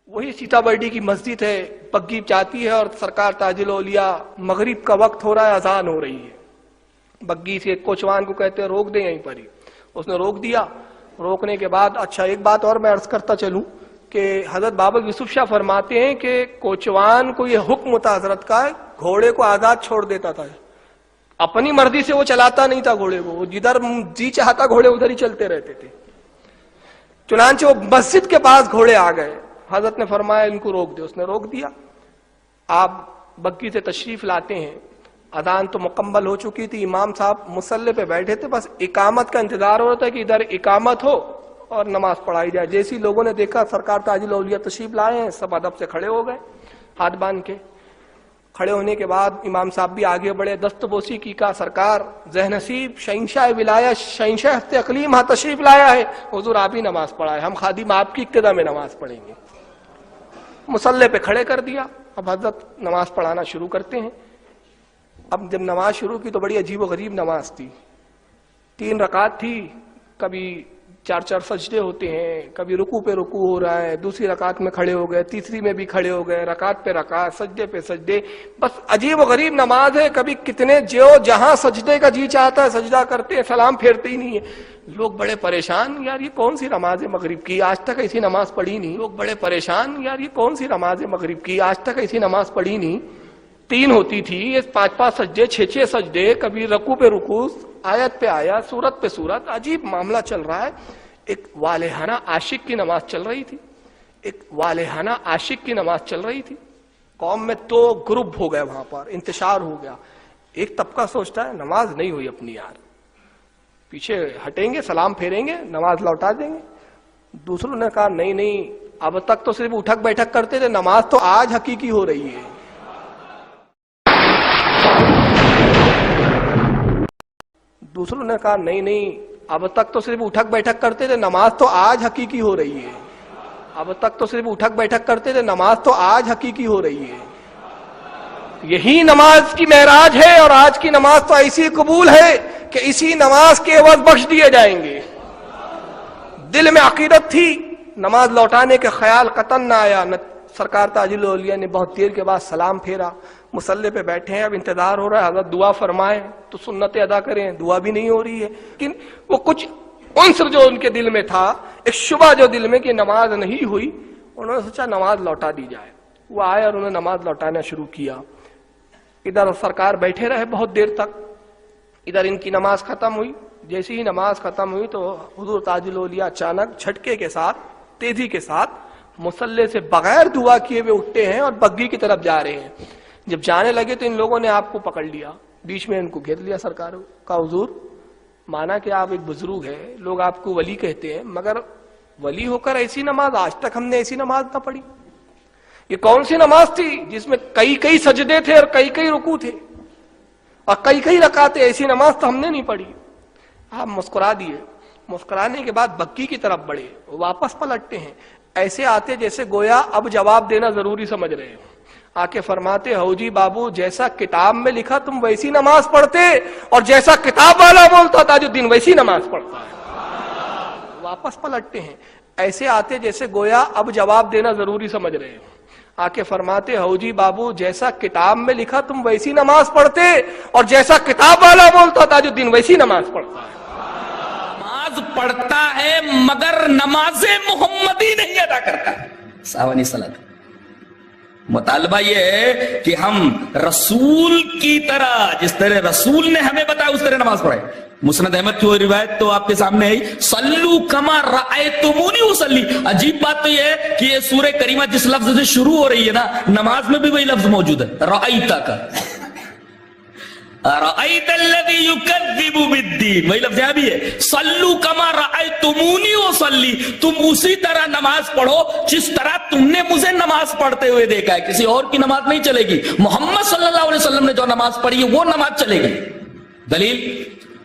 وہی سیتابرڈی کی مسجد ہے، بگی چاہتی ہے اور سرکار تاج الاولیاء مغرب کا وقت ہو رہا ہے، اذان ہو رہی ہے، بگی سے کوچوان کو کہتے ہیں روک دیں یہیں پر ہی، اس نے روک دیا۔ روکنے کے بعد اچھا ایک بات اور میں عرض کرتا چلوں کہ حضرت بابا یوسف شاہ فرماتے ہیں کہ کوچوان کو یہ حکم تھا حضرت کا، گھوڑے کو آزاد چھوڑ دیتا تھا، اپنی مرضی سے وہ چلاتا نہیں تھا گھوڑے کو، وہ جدھر جی چاہتا گھوڑے ادھر ہی چلتے رہتے تھے۔ چنانچہ وہ مسجد کے پاس گھوڑے آ گئے، حضرت نے فرمایا ان کو روک دے، اس نے روک دیا۔ آپ بگی سے تشریف لاتے ہیں، اذان تو مکمل ہو چکی تھی، امام صاحب مصلی پہ بیٹھے تھے، بس اقامت کا انتظار ہو رہا تھا کہ ادھر اقامت ہو اور نماز پڑھائی جائے۔ جیسی لوگوں نے دیکھا سرکار تاج الاولیاء تشریف لائے ہیں، سب ادب سے کھڑے ہو گئے، ہاتھ باندھ کے۔ کھڑے ہونے کے بعد امام صاحب بھی آگے بڑھے، دست بوسی کی، کہا سرکار ذہ نصیب شہنشاہ ولایت شہنشاہ ہفت اقلیم ہاں تشریف لایا ہے، حضور آپ ہی نماز پڑھائے، ہم خادم آپ کی اقتدا میں نماز پڑھیں گے۔ مصلی پہ کھڑے کر دیا، اب حضرت نماز پڑھانا شروع کرتے ہیں۔ اب جب نماز شروع کی تو بڑی عجیب و غریب نماز تھی، 3 رکعت تھی، کبھی 4 سجدے ہوتے ہیں، کبھی رکوع پہ رکوع ہو رہا ہے، دوسری رکعت میں کھڑے ہو گئے، تیسری میں بھی کھڑے ہو گئے، رکعت پہ رکعت، سجدے پہ سجدے، بس عجیب و غریب نماز ہے۔ کبھی کتنے جہاں سجدے کا جی چاہتا ہے سجدہ کرتے ہیں، سلام پھیرتے ہی نہیں ہے۔ لوگ بڑے پریشان، یار یہ کون سی نماز ہے مغرب کی، آج تک ایسی نماز پڑھی نہیں۔ لوگ بڑے پریشان، یار یہ کون سی نماز ہے مغرب کی، آج تک ایسی نماز پڑھی نہیں۔ 3 ہوتی تھی، یہ 5 سجدے، 6 سجدے، کبھی رکوع پہ رکوع، آیت پہ آیت، سورت پہ سورت، عجیب معاملہ چل رہا ہے۔ ایک والہانہ عاشق کی نماز چل رہی تھی، ایک والہانہ عاشق کی نماز چل رہی تھی۔ قوم میں 2 گروپ ہو گئے، وہاں پر انتشار ہو گیا۔ ایک طبقہ سوچتا ہے نماز نہیں ہوئی اپنی، یار پیچھے ہٹیں گے، سلام پھیریں گے، نماز لوٹا دیں گے۔ دوسروں نے کہا نہیں، اب تک تو صرف اٹھک بیٹھک کرتے تھے، نماز تو آج حقیقی ہو رہی ہے۔ دوسروں نے کہا نہیں، اب تک تو صرف اٹھک بیٹھک کرتے تھے، نماز تو آج حقیقی ہو رہی ہے۔ اب تک تو صرف اٹھک بیٹھک کرتے تھے، نماز تو آج حقیقی ہو رہی ہے۔ یہی نماز کی معراج ہے، اور آج کی نماز تو ایسی قبول ہے کہ اسی نماز کے عوض بخش دیے جائیں گے۔ دل میں عقیدت تھی، نماز لوٹانے کے خیال قطن نہ آیا۔ سرکار تاج الاولیاء نے بہت دیر کے بعد سلام پھیرا، مصلی پہ بیٹھے ہیں، اب انتظار ہو رہا ہے حضرت دعا فرمائیں تو سنتیں ادا کریں، دعا بھی نہیں ہو رہی ہے۔ لیکن وہ کچھ عنصر جو ان کے دل میں تھا، ایک شبہ جو دل میں کہ نماز نہیں ہوئی، انہوں نے سوچا نماز لوٹا دی جائے۔ وہ آئے اور انہوں نے نماز لوٹانا شروع کیا۔ ادھر سرکار بیٹھے رہے بہت دیر تک، ادھر ان کی نماز ختم ہوئی۔ جیسے ہی نماز ختم ہوئی تو حضور تاج الاولیاء اچانک جھٹکے کے ساتھ، تیزی کے ساتھ مصلی سے بغیر دعا کیے ہوئے اٹھتے ہیں اور بگی کی طرف جا رہے ہیں۔ جب جانے لگے تو ان لوگوں نے آپ کو پکڑ لیا، بیچ میں ان کو گھیر لیا۔ سرکار کا حضور مانا کہ آپ ایک بزرگ ہیں، لوگ آپ کو ولی کہتے ہیں، مگر ولی ہو کر ایسی نماز آج تک ہم نے ایسی نماز نہ پڑھی۔ یہ کون سی نماز تھی جس میں کئی سجدے تھے اور کئی رکوع تھے اور کئی رکعتیں؟ ایسی نماز تو ہم نے نہیں پڑھی۔ آپ مسکرا دیے، مسکرانے کے بعد بگی کی طرف بڑھے، واپس پلٹتے ہیں، ایسے آتے جیسے گویا اب جواب دینا ضروری سمجھ رہے ہو۔ آ کے فرماتے ہو جی بابو، جیسا کتاب میں لکھا تم ویسی نماز پڑھتے، اور جیسا کتاب والا بولتا تاج الدین ویسی نماز پڑھتا ہے۔ واپس پلٹتے ہیں، ایسے آتے جیسے گویا اب جواب دینا ضروری سمجھ رہے ہو۔ آ کے فرماتے ہو جی بابو، جیسا کتاب میں لکھا تم ویسی نماز پڑھتے، اور جیسا کتاب والا بولتا تاج الدین ویسی نماز پڑھتا ہے۔ نماز پڑھتا ہے مگر نماز محمدی نہیں ادا کرتا۔ ساونی صلاۃ مطالبہ یہ ہے کہ ہم رسول کی طرح، جس طرح رسول نے ہمیں بتایا اس طرح نماز پڑھیں۔ مسند احمد کی وہ روایت تو آپ کے سامنے ہے، صلو کما رأیتمونی اصلی۔ عجیب بات تو یہ ہے کہ یہ سورہ کریمہ جس لفظ سے شروع ہو رہی ہے نا، نماز میں بھی وہی لفظ موجود ہے، رأیتا کا، رأیت الذی یکذب بالدین، وہی لفظ یہاں بھی ہے، صلو کما رأیتمونی اصلی۔ تم اسی طرح نماز پڑھو جس طرح تم نے مجھے نماز پڑھتے ہوئے دیکھا ہے، کسی اور کی نماز نہیں چلے گی۔ محمد صلی اللہ علیہ وسلم نے جو نماز پڑھی ہے وہ نماز چلے گی۔ دلیل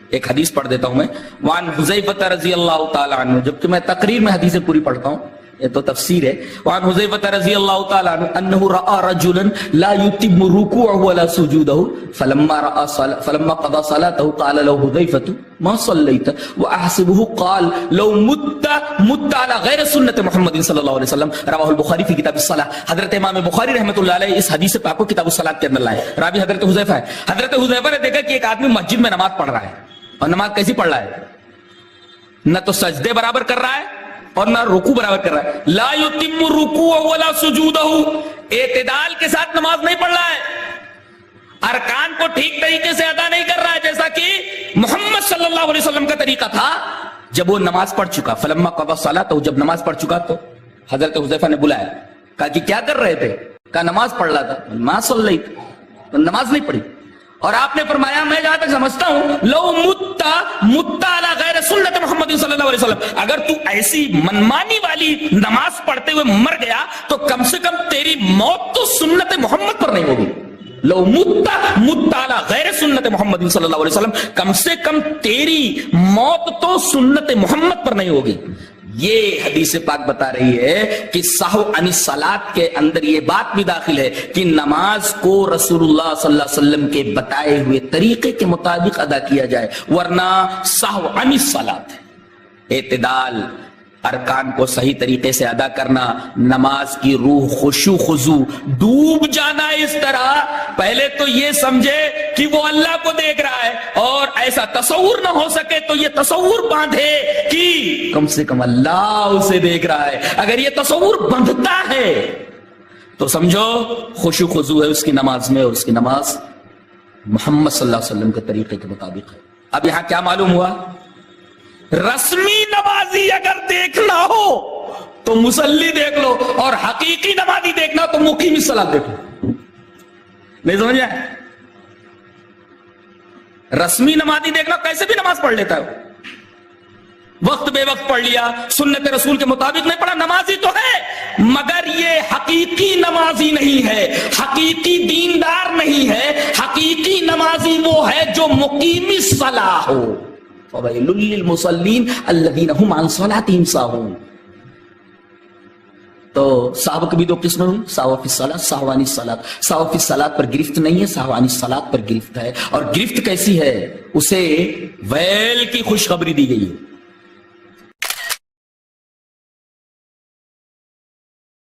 ایک حدیث پڑھ دیتا ہوں میں، وعن حذیفہ رضی اللہ تعالی عنہ، جبکہ میں تقریر میں حدیثیں پوری پڑھتا ہوں، یہ تو تفسیر ہے. وعن حذیفہ رضی اللہ تعالی عنہ انہ رأى رجلا لا يتم ركوعه ولا سجوده فلما قضى صلاته قال له حذیفہ ما صلیت واحسبه قال لو مت على غیر سنت محمد صلی اللہ علیہ وسلم. رواہ البخاری فی کتاب الصلاۃ. حضرت امام بخاری رحمۃ اللہ علیہ اس حدیث پاک کو کتاب الصلاۃ کے اندر لائے. راوی حضرت حذیفہ ہے. حضرت حذیفہ نے دیکھا کہ ایک آدمی مسجد میں نماز پڑھ رہا ہے, اور نماز کیسی پڑھ رہا ہے؟ نہ تو سجدے برابر کر رہا ہے اور نہ رکوع برابر کر رہا ہے. لا یتم رکوعہ ولا سجودہ, اعتدال کے ساتھ نماز نہیں پڑھ رہا ہے, ارکان کو ٹھیک طریقے سے ادا نہیں کر رہا ہے جیسا کہ محمد صلی اللہ علیہ وسلم کا طریقہ تھا. جب وہ نماز پڑھ چکا, فلما قضى صلاته, جب نماز پڑھ چکا تو حضرت حذیفہ نے بلایا, کہا کہ کیا کر رہے تھے؟ کہا نماز پڑھ رہا تھا. ما صلیت, نماز نہیں پڑھی. اور آپ نے فرمایا میں جہاں تک سمجھتا ہوں لو مت علی غیر سنت محمد صلی اللہ علیہ وسلم, اگر تو ایسی منمانی والی نماز پڑھتے ہوئے مر گیا تو کم سے کم تیری موت تو سنت محمد پر نہیں ہوگی. لو مت علی غیر سنت محمد صلی اللہ علیہ وسلم, کم سے کم تیری موت تو سنت محمد پر نہیں ہوگی. یہ حدیث پاک بتا رہی ہے کہ سہو عن الصلاۃ کے اندر یہ بات بھی داخل ہے کہ نماز کو رسول اللہ صلی اللہ علیہ وسلم کے بتائے ہوئے طریقے کے مطابق ادا کیا جائے, ورنہ سہو عن الصلاۃ, اعتدال, ارکان کو صحیح طریقے سے ادا کرنا, نماز کی روح خشوع خضوع, ڈوب جانا اس طرح. پہلے تو یہ سمجھے کہ وہ اللہ کو دیکھ رہا ہے, اور ایسا تصور نہ ہو سکے تو یہ تصور باندھے کہ کم سے کم اللہ اسے دیکھ رہا ہے. اگر یہ تصور بندھتا ہے تو سمجھو خشوع خضوع ہے اس کی نماز میں, اور اس کی نماز محمد صلی اللہ علیہ وسلم کے طریقے کے مطابق ہے. اب یہاں کیا معلوم ہوا؟ رسمی نمازی اگر دیکھنا ہو تو مصلی دیکھ لو, اور حقیقی نمازی دیکھنا تو مقیم الصلاۃ دیکھ لو. نہیں سمجھا؟ رسمی نمازی دیکھنا کیسے بھی نماز پڑھ لیتا ہے, وقت بے وقت پڑھ لیا, سنت رسول کے مطابق نہیں پڑھا, نمازی تو ہے مگر یہ حقیقی نمازی نہیں ہے, حقیقی دیندار نہیں ہے. حقیقی نمازی وہ ہے جو مقیم الصلاۃ ہو. فَوَيْلٌ لِّلْمُصَلِّينَ الَّذِينَ هُمْ عَنْ صَلَاتِهِمْ سَاهُونَ. تو سہو کی بھی دو قسم ہوئی, سہو فی الصلاۃ, سہو عن الصلاۃ. سہو فی الصلاۃ پر گرفت نہیں ہے, سہو عن الصلاۃ پر گرفت ہے. اور گرفت کیسی ہے؟ اسے ویل کی خوشخبری دی گئی ہے.